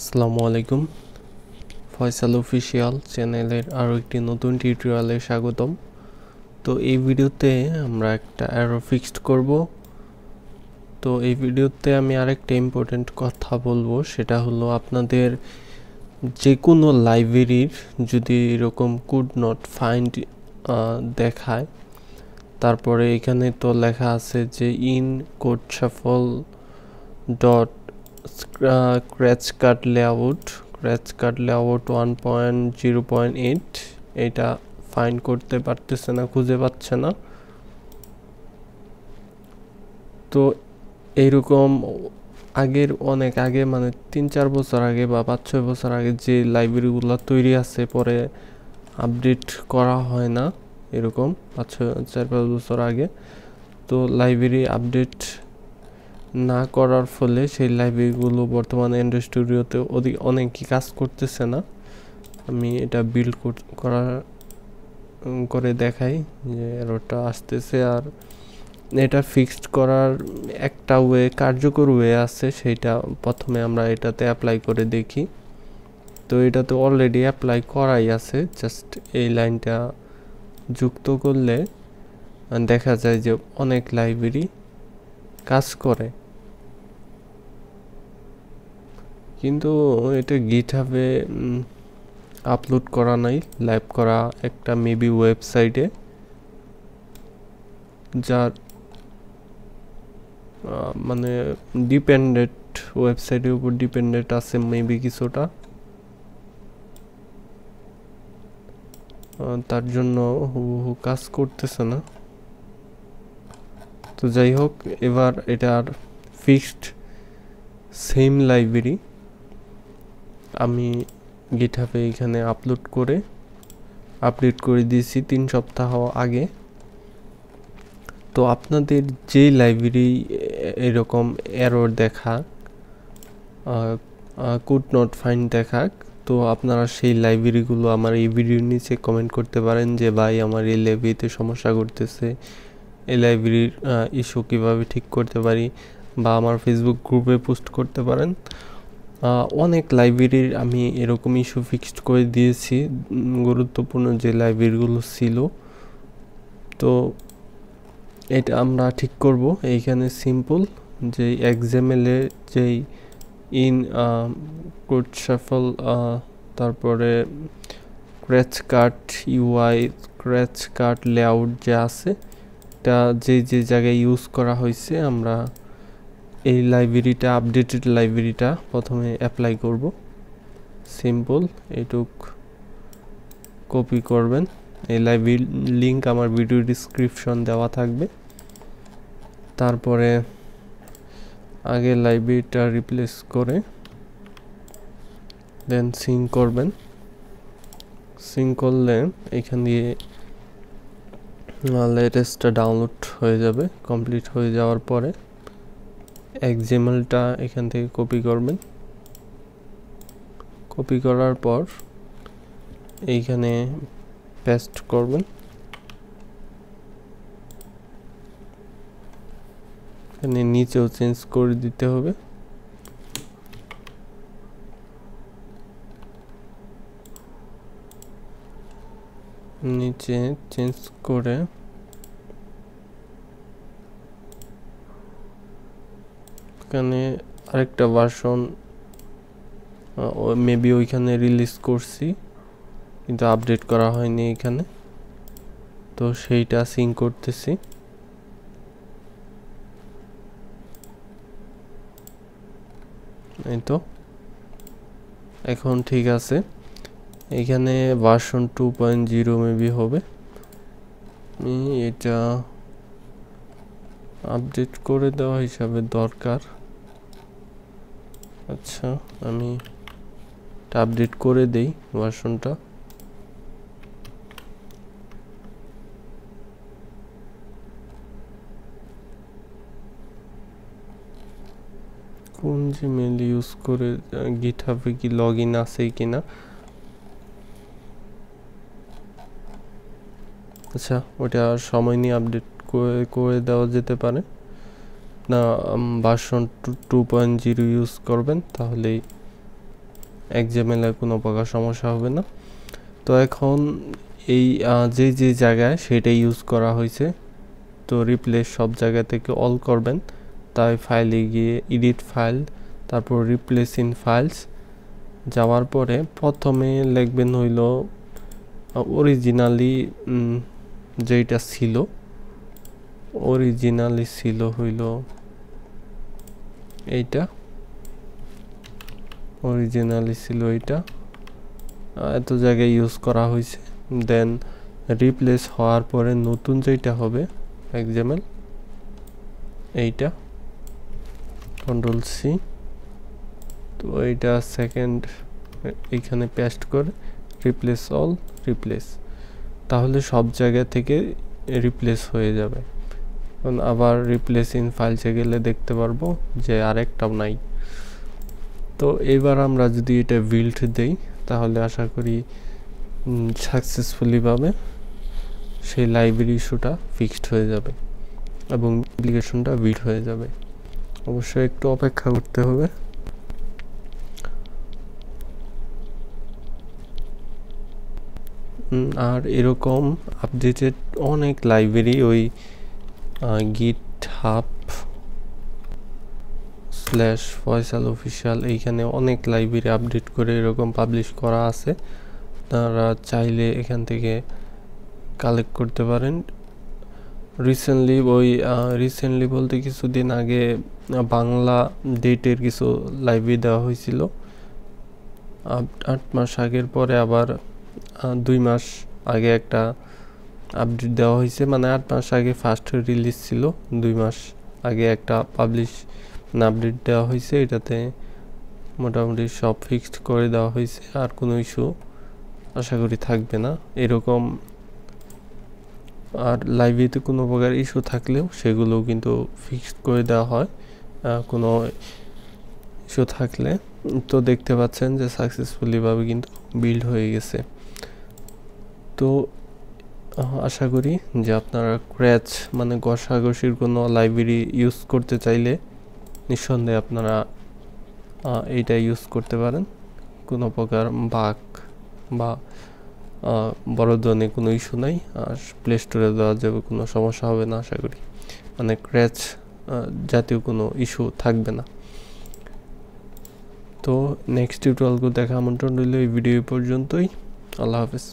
আসসালামু আলাইকুম। ফয়সাল অফিসিয়াল চ্যানেলের আরও একটি নতুন টিউটোরিয়ালে স্বাগতম। তো এই ভিডিওতে আমরা একটা অ্যারো ফিক্সড করব। তো এই ভিডিওতে আমি আরেকটা ইম্পর্টেন্ট কথা বলবো, সেটা হলো আপনাদের যে কোনো লাইব্রেরির যদি এরকম কুড নট ফাইন্ড দেখায়, তারপরে এখানে তো লেখা আছে যে in code shuffle dot scratch cut layout 1.0.8 এটা ফাইন্ড করতে পারতেছে না, খুঁজে পাচ্ছে না। তো এইরকম আগের অনেক আগে, মানে 3-4 বছর আগে বা 5-6 বছর আগে যে লাইব্রেরিগুলো তৈরি আছে, পরে আপডেট করা হয় না, এরকম 4-5 বছর আগে। তো লাইব্রেরি আপডেট না করার ফলে সেই লাইব্রেরিগুলো বর্তমানে অ্যান্ড্রয়েড স্টুডিওতে অনেকই কাজ করতেছে না। আমি এটা বিল্ড করে দেখাই যে এররটা আসতেছে। আর এটা ফিক্সড করার একটা কার্যকর ওয়ে আছে, সেইটা প্রথমে আমরা এটাতে অ্যাপ্লাই করে দেখি। তো এটাতে অলরেডি অ্যাপ্লাই করাই আছে, জাস্ট এই লাইনটা যুক্ত করলে দেখা যায় যে অনেক লাইব্রেরি কাজ করে। কিন্তু এটা গিটহাবে আপলোড করা নাই, লাইভ করা একটা মেবি ওয়েবসাইটে, যার মানে ওয়েবসাইটের উপর ডিপেন্ডেন্ট আছে মেবি কিছুটা, তার জন্য হুবহু কাজ করতেছে না। তো যাই হোক, এবার এটার ফিক্সড সেম লাইব্রেরি আমি গিটহাবে এখানে আপলোড করে আপডেট করে দিয়েছি 3 সপ্তাহ আগে। তো আপনাদের যে লাইব্রেরি এরকম এরর দেখা, কুড নট ফাইন্ড দেখাক, তো আপনারা সেই লাইব্রেরিগুলো আমার এই ভিডিওর নিচে কমেন্ট করতে পারেন যে ভাই আমার এই লাইব্রেরিতে সমস্যা করতেছে, এই লাইব্রেরির ইস্যু কীভাবে ঠিক করতে পারি, বা আমার ফেসবুক গ্রুপে পোস্ট করতে পারেন। অনেক লাইব্রেরির আমি এরকম ইস্যু ফিক্সড করে দিয়েছি, গুরুত্বপূর্ণ যে লাইব্রেরিগুলো ছিল। তো এটা আমরা ঠিক করব। এইখানে সিম্পল যে এক্সএমএলে যেই ইন কোড শাফল, তারপরে স্ক্র্যাচ কাট ইউআই, স্ক্র্যাচ কাট লেআউট যে আছে, এটা যে জায়গায় ইউজ করা হয়েছে, আমরা এই লাইব্রেরিটা, আপডেটেড লাইব্রেরিটা প্রথমে অ্যাপ্লাই করব। সিম্পল এইটুক কপি করবেন। এই লাইব্রেরির লিঙ্ক আমার ভিডিও ডিসক্রিপশন দেওয়া থাকবে। তারপরে আগে লাইব্রেরিটা রিপ্লেস করে দেন সিঙ্ক করবেন। সিঙ্ক করলে এখান দিয়ে লেটেস্টটা ডাউনলোড হয়ে যাবে। কমপ্লিট হয়ে যাওয়ার পরে এক্সএমএলটা এখান থেকে কপি করবেন। কপি করার পর এইখানে পেস্ট করবেন। এখানে নিচেও চেঞ্জ করে দিতে হবে। নিচে চেঞ্জ করে এখানে আরেকটা ভার্সন মেবি ওইখানে রিলিজ করছি, কিন্তু আপডেট করা হয়নি এখানে। তো সেইটা সিঙ্ক করতেছি। এই তো এখন ঠিক আছে। এখানে ভার্সন 2.0 মেবি হবে। এটা আপডেট করে দেওয়া হিসাবে দরকার। আচ্ছা, আমি আপডেট করে দেই ভার্সনটা। কোন জিমেল ইউজ করে, গিটহাবে কি লগ ইন আছে কিনা। আচ্ছা, ওটা সময় নিয়ে আপডেট করে দেওয়া যেতে পারে না। ভার্সন 2.0 ইউজ করবেন, তাহলেই XML এর কোনো প্রকার সমস্যা হবে না। তো এখন এই যে জায়গায় সেটা ইউজ করা হয়েছে, তো রিপ্লেস সব জায়গা থেকে অল করবেন। তাই ফাইলে গিয়ে এডিট ফাইল, তারপর রিপ্লেস ইন ফাইলস যাওয়ার পরে প্রথমে লিখবেন হইল অরিজিনালি যেটা ছিল, অরিজিনালি ছিল হইল এইটা, অরিজিনালি ছিল এইটা, এত জায়গায় ইউজ করা হয়েছে। দেন রিপ্লেস হওয়ার পরে নতুন যেটা হবে XML এইটা, Ctrl+C, তো এইটা সেকেন্ড এইখানে পেস্ট করে রিপ্লেস অল, রিপ্লেস, তাহলে সব জায়গা থেকে রিপ্লেস হয়ে যাবে। এখন আবার রিপ্লেস ইন ফাইলসে গেলে দেখতে পারবো যে আরেকটাও নাই। তো এবার আমরা যদি এটা বিল্ড দেই তাহলে আশা করি সাকসেসফুলি ভাবে সেই লাইব্রেরি ইস্যুটা ফিক্সড হয়ে যাবে এবং অ্যাপ্লিকেশনটা বিল্ড হয়ে যাবে। অবশ্যই একটু অপেক্ষা করতে হবে। আর এরকম আপডেটেড অনেক লাইব্রেরি ওই github/ফয়সাল অফিসিয়াল এইখানে অনেক লাইব্রেরি আপডেট করে এরকম পাবলিশ করা আছে, তারা চাইলে এখান থেকে কালেক্ট করতে পারেন। রিসেন্টলি বলতে কিছুদিন আগে বাংলা ডেটের কিছু লাইব্রেরি দেওয়া হয়েছিল, 8 মাস আগের পরে আবার 2 মাস আগে একটা আপডেট দেওয়া হয়েছে, মানে 8 মাস আগে ফার্স্ট রিলিজ ছিল, 2 মাস আগে একটা আপডেট দেওয়া হয়েছে। এটাতে মোটামুটি সব ফিক্সড করে দেওয়া হয়েছে, আর কোনো ইস্যু আশা করি থাকবে না এরকম। আর লাইব্রেরিতে কোনো প্রকার ইস্যু থাকলেও সেগুলো কিন্তু ফিক্সড করে দেওয়া হয় কোনো ইস্যু থাকলে। তো দেখতে পাচ্ছেন যে সাকসেসফুলিভাবে কিন্তু বিল্ড হয়ে গেছে। তো আশা করি যে আপনারা ক্র্যাচ মানে ঘষাঘষির কোনো লাইব্রেরি ইউজ করতে চাইলে নিঃসন্দেহে আপনারা এইটা ইউজ করতে পারেন। কোনো প্রকার বাগ বা বড় ধরনের কোনো ইস্যু নাই, আর প্লে স্টোরে দেওয়া যাবে, কোনো সমস্যা হবে না আশা করি, মানে ক্র্যাচ জাতীয় কোনো ইস্যু থাকবে না। তো নেক্সট টিউটোরিয়ালগুলো দেখা আমন্ত্রণ রইল। এই ভিডিও পর্যন্তই। আল্লাহ হাফেজ।